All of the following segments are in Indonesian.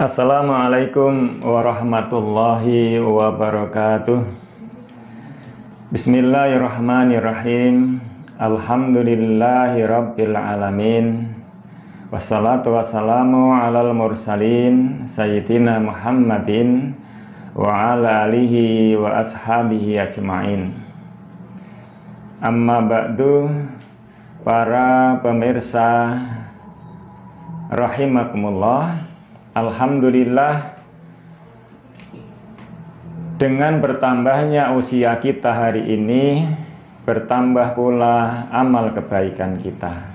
Assalamualaikum warahmatullahi wabarakatuh. Bismillahirrahmanirrahim. Alhamdulillahi rabbil alamin. Wassalatu wassalamu alal mursalin Sayyidina Muhammadin wa ala alihi wa ashabihi ajma'in. Amma ba'du, para pemirsa rahimakumullah. Alhamdulillah, dengan bertambahnya usia kita hari ini, bertambah pula amal kebaikan kita.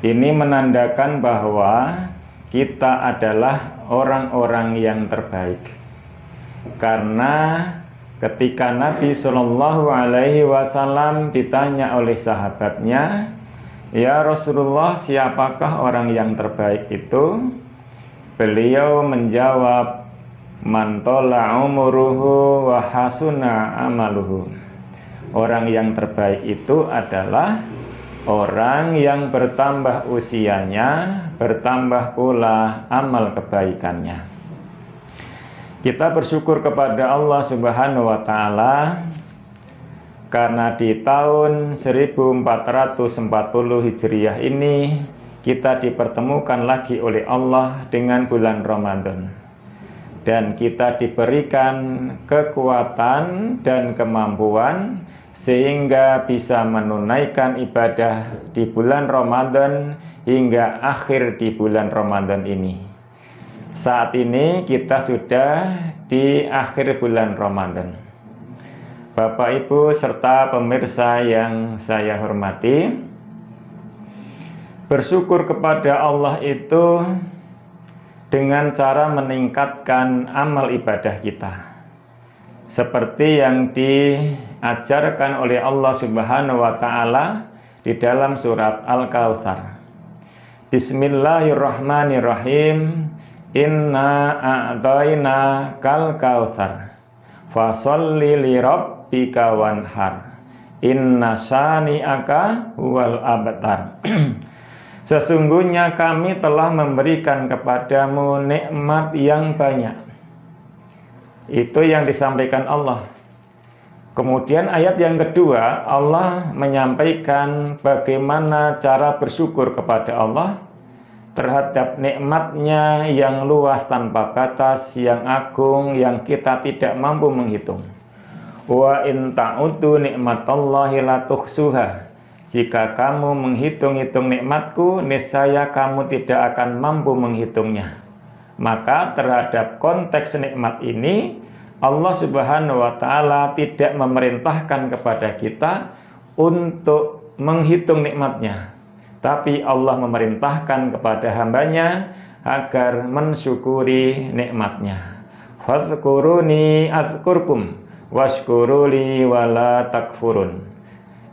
Ini menandakan bahwa kita adalah orang-orang yang terbaik. Karena ketika Nabi Shallallahu Alaihi Wasallam ditanya oleh sahabatnya, "Ya Rasulullah, siapakah orang yang terbaik itu?" Beliau menjawab, "Man tola umuruhu wa hasuna amaluhu." Orang yang terbaik itu adalah orang yang bertambah usianya, bertambah pula amal kebaikannya. Kita bersyukur kepada Allah Subhanahu wa Ta'ala karena di tahun 1440 Hijriah ini kita dipertemukan lagi oleh Allah dengan bulan Ramadan, dan kita diberikan kekuatan dan kemampuan sehingga bisa menunaikan ibadah di bulan Ramadan hingga akhir di bulan Ramadan ini. Saat ini kita sudah di akhir bulan Ramadan. Bapak, Ibu, serta pemirsa yang saya hormati, bersyukur kepada Allah itu dengan cara meningkatkan amal ibadah kita, seperti yang diajarkan oleh Allah Subhanahu wa Ta'ala di dalam surat Al-Kautsar. Bismillahirrahmanirrahim. Inna a'tayna kal kautsar fasholli li rabbika wanhar inna syani'aka huwal abtar. Sesungguhnya kami telah memberikan kepadamu nikmat yang banyak. Itu yang disampaikan Allah. Kemudian ayat yang kedua, Allah menyampaikan bagaimana cara bersyukur kepada Allah terhadap nikmatnya yang luas tanpa batas, yang agung, yang kita tidak mampu menghitung. Wa in ta'uddu nikmatallahi la tuhsuha. Jika kamu menghitung-hitung nikmatku, niscaya kamu tidak akan mampu menghitungnya. Maka terhadap konteks nikmat ini, Allah Subhanahu wa Ta'ala tidak memerintahkan kepada kita untuk menghitung nikmatnya, tapi Allah memerintahkan kepada hambanya agar mensyukuri nikmatnya. Fadhkuruni adzkurkum washkuruli wala takfurun.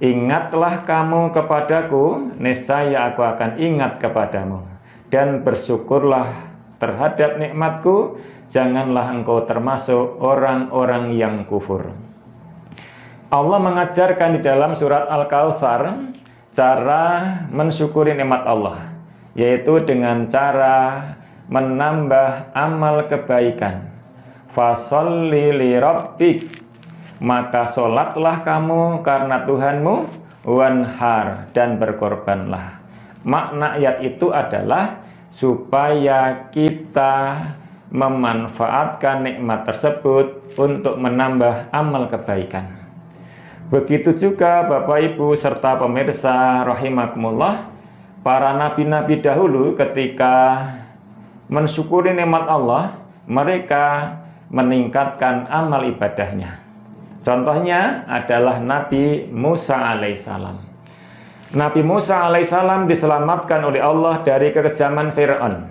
Ingatlah kamu kepadaku, niscaya aku akan ingat kepadamu, dan bersyukurlah terhadap nikmatku, janganlah engkau termasuk orang-orang yang kufur. Allah mengajarkan di dalam surat Al-Kautsar cara mensyukuri nikmat Allah, yaitu dengan cara menambah amal kebaikan. Fasholli li rabbik, maka sholatlah kamu karena Tuhanmu, wanhar, dan berkorbanlah. Makna ayat itu adalah supaya kita memanfaatkan nikmat tersebut untuk menambah amal kebaikan. Begitu juga Bapak, Ibu, serta pemirsa rahimakumullah, para nabi-nabi dahulu ketika mensyukuri nikmat Allah, mereka meningkatkan amal ibadahnya. Contohnya adalah Nabi Musa alaihissalam. Nabi Musa alaihissalam diselamatkan oleh Allah dari kekejaman Fir'aun.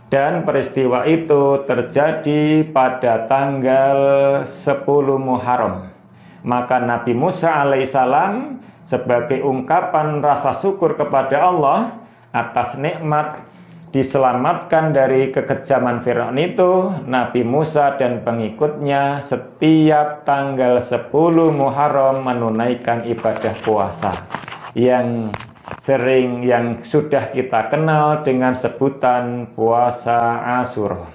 Dan peristiwa itu terjadi pada tanggal 10 Muharram. Maka Nabi Musa alaihissalam sebagai ungkapan rasa syukur kepada Allah atas nikmat diselamatkan dari kekejaman Fir'aun itu, Nabi Musa dan pengikutnya setiap tanggal 10 Muharram menunaikan ibadah puasa yang sering yang sudah kita kenal dengan sebutan puasa Asyura.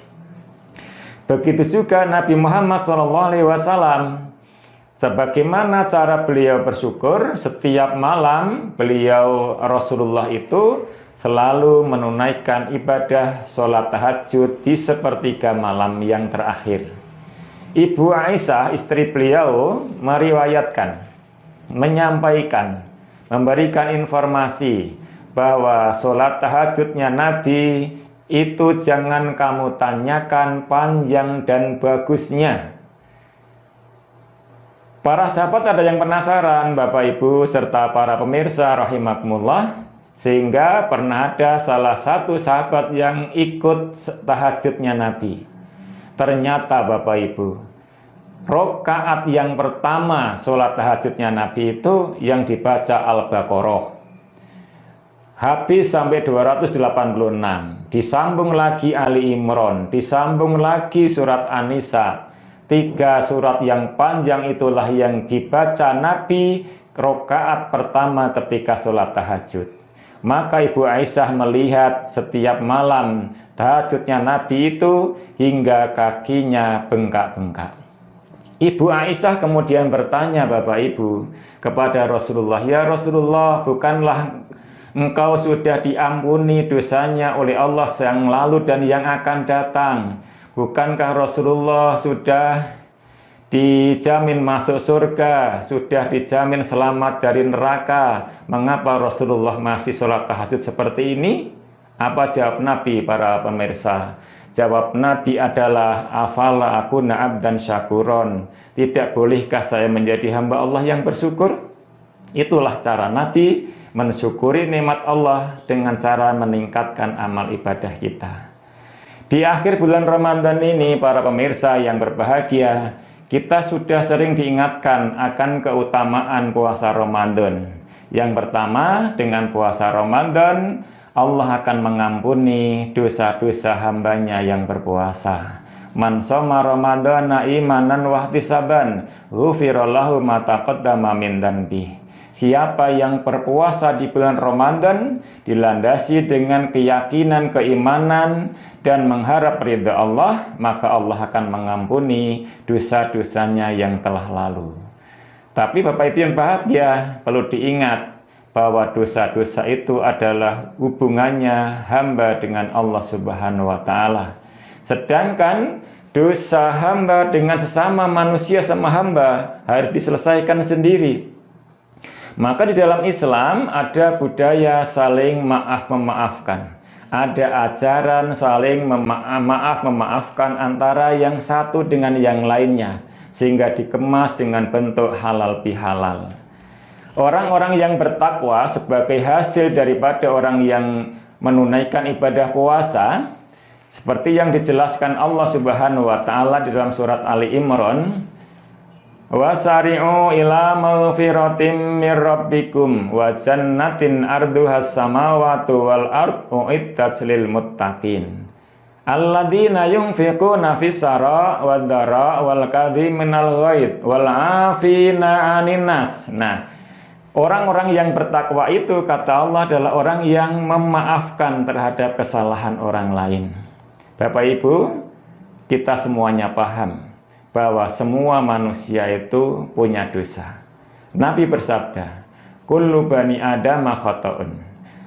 Begitu juga Nabi Muhammad SAW, sebagaimana cara beliau bersyukur, setiap malam beliau Rasulullah itu selalu menunaikan ibadah sholat tahajud di sepertiga malam yang terakhir. Ibu Aisyah, istri beliau, meriwayatkan, menyampaikan, memberikan informasi bahwa sholat tahajudnya Nabi itu jangan kamu tanyakan panjang dan bagusnya. Para sahabat ada yang penasaran, Bapak Ibu serta para pemirsa rahimakumullah, sehingga pernah ada salah satu sahabat yang ikut tahajudnya Nabi. Ternyata Bapak Ibu, rakaat yang pertama sholat tahajudnya Nabi itu yang dibaca Al-Baqarah. Habis sampai 286, disambung lagi Ali Imran, disambung lagi surat An-Nisa. 3 surat yang panjang itulah yang dibaca Nabi rakaat pertama ketika sholat tahajud. Maka Ibu Aisyah melihat setiap malam tahajudnya Nabi itu hingga kakinya bengkak-bengkak. Ibu Aisyah kemudian bertanya Bapak Ibu kepada Rasulullah, "Ya Rasulullah, bukanlah engkau sudah diampuni dosanya oleh Allah yang lalu dan yang akan datang? Bukankah Rasulullah sudah dijamin masuk surga, sudah dijamin selamat dari neraka? Mengapa Rasulullah masih sholat tahajud seperti ini?" Apa jawab Nabi, para pemirsa? Jawab Nabi adalah, "Afala akuna abdan syakuron." Tidak bolehkah saya menjadi hamba Allah yang bersyukur? Itulah cara Nabi mensyukuri nikmat Allah dengan cara meningkatkan amal ibadah kita. Di akhir bulan Ramadan ini, para pemirsa yang berbahagia, kita sudah sering diingatkan akan keutamaan puasa Ramadan. Yang pertama, dengan puasa Ramadan, Allah akan mengampuni dosa-dosa hambanya yang berpuasa. Man shoma ramadhana imanan wahtisaban ghufira lahu ma taqaddama min dzanbi. Siapa yang berpuasa di bulan Ramadan dilandasi dengan keyakinan, keimanan dan mengharap ridha Allah, maka Allah akan mengampuni dosa-dosanya yang telah lalu. Tapi Bapak Ibu yang bahagia, perlu diingat bahwa dosa-dosa itu adalah hubungannya hamba dengan Allah Subhanahu wa Ta'ala. Sedangkan dosa hamba dengan sesama manusia sama hamba harus diselesaikan sendiri. Maka di dalam Islam ada budaya saling maaf-memaafkan. Ada ajaran saling maaf-memaafkan antara yang satu dengan yang lainnya, sehingga dikemas dengan bentuk halal bihalal. Orang-orang yang bertakwa sebagai hasil daripada orang yang menunaikan ibadah puasa, seperti yang dijelaskan Allah Subhanahu wa Ta'ala di dalam surat Ali Imran, "Wasari'u ila maghfiratim mir rabbikum wa jannatin arduhas samawati wal ardu uiddat lil muttaqin alladzina yunfiquna fis saraa wad dara wal kadhiminal ghaid wal 'afina 'anin nas." Nah, orang-orang yang bertakwa itu, kata Allah, adalah orang yang memaafkan terhadap kesalahan orang lain. Bapak Ibu, kita semuanya paham bahwa semua manusia itu punya dosa. Nabi bersabda, "Kullu bani Adam khata'un."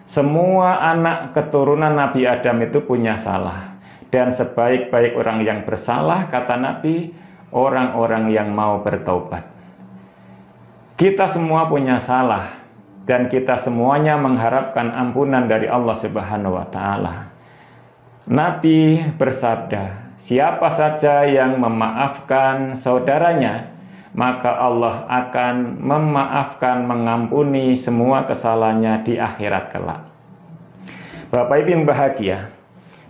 Semua anak keturunan Nabi Adam itu punya salah. Dan sebaik-baik orang yang bersalah, kata Nabi, orang-orang yang mau bertaubat. Kita semua punya salah dan kita semuanya mengharapkan ampunan dari Allah Subhanahu wa Ta'ala. Nabi bersabda, siapa saja yang memaafkan saudaranya, maka Allah akan memaafkan, mengampuni semua kesalahannya di akhirat kelak. Bapak Ibu yang bahagia,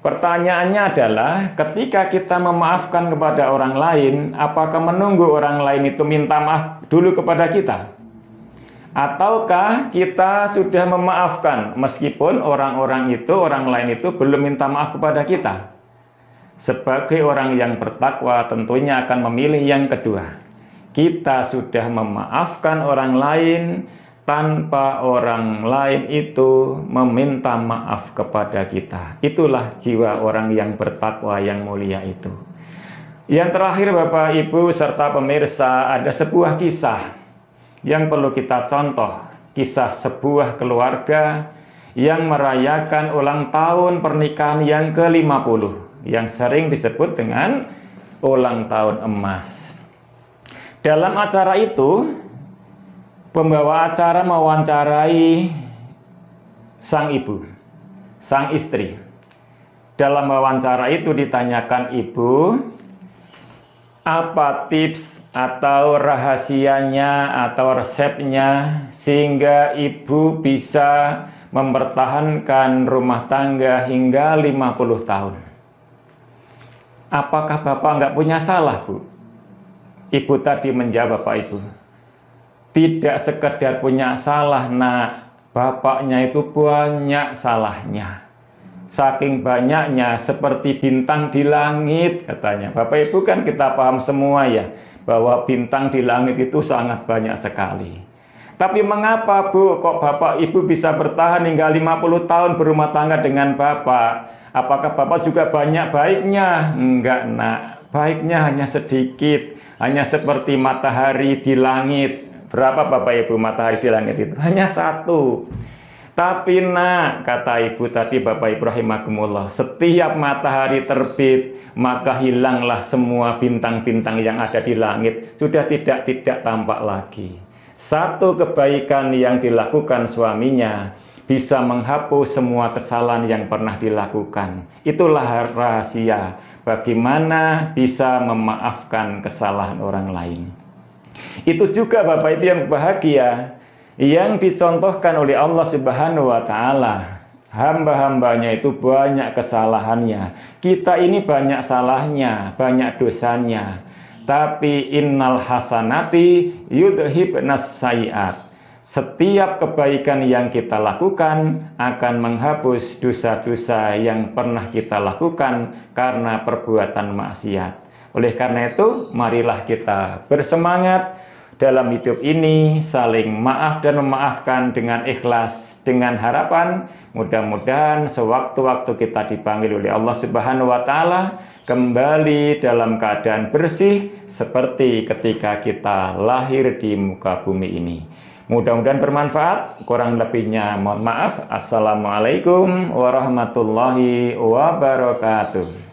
pertanyaannya adalah, ketika kita memaafkan kepada orang lain, apakah menunggu orang lain itu minta maaf dulu kepada kita? Ataukah kita sudah memaafkan meskipun orang lain itu belum minta maaf kepada kita? Sebagai orang yang bertakwa tentunya akan memilih yang kedua. Kita sudah memaafkan orang lain tanpa orang lain itu meminta maaf kepada kita. Itulah jiwa orang yang bertakwa yang mulia itu. Yang terakhir Bapak Ibu serta pemirsa, ada sebuah kisah yang perlu kita contoh. Kisah sebuah keluarga yang merayakan ulang tahun pernikahan yang ke-50, yang sering disebut dengan ulang tahun emas. Dalam acara itu, pembawa acara mewawancarai sang ibu, sang istri. Dalam wawancara itu ditanyakan, ibu, apa tips atau rahasianya atau resepnya sehingga ibu bisa mempertahankan rumah tangga hingga 50 tahun? Apakah Bapak nggak punya salah, Bu? Ibu tadi menjawab, Bapak Ibu, tidak sekedar punya salah, nak. Bapaknya itu banyak salahnya. Saking banyaknya seperti bintang di langit, katanya. Bapak Ibu kan kita paham semua ya, bahwa bintang di langit itu sangat banyak sekali. Tapi mengapa, Bu, kok Bapak Ibu bisa bertahan hingga 50 tahun berumah tangga dengan Bapak? Apakah Bapak juga banyak baiknya? Enggak, nak. Baiknya hanya sedikit, hanya seperti matahari di langit. Berapa Bapak Ibu matahari di langit itu? Hanya satu. Tapi nak, kata ibu tadi Bapak Ibu rahimakumullah, setiap matahari terbit, maka hilanglah semua bintang-bintang yang ada di langit. Sudah tidak tampak lagi. Satu kebaikan yang dilakukan suaminya bisa menghapus semua kesalahan yang pernah dilakukan. Itulah rahasia bagaimana bisa memaafkan kesalahan orang lain. Itu juga Bapak Ibu yang bahagia, yang dicontohkan oleh Allah Subhanahu wa Ta'ala. Hamba-hambanya itu banyak kesalahannya. Kita ini banyak salahnya, banyak dosanya. Tapi innal hasanati yudhibnas sayiat. Setiap kebaikan yang kita lakukan akan menghapus dosa-dosa yang pernah kita lakukan karena perbuatan maksiat. Oleh karena itu, marilah kita bersemangat dalam hidup ini, saling maaf dan memaafkan dengan ikhlas, dengan harapan mudah-mudahan sewaktu-waktu kita dipanggil oleh Allah Subhanahu wa Ta'ala kembali dalam keadaan bersih seperti ketika kita lahir di muka bumi ini. Mudah-mudahan bermanfaat. Kurang lebihnya mohon maaf. Assalamualaikum warahmatullahi wabarakatuh.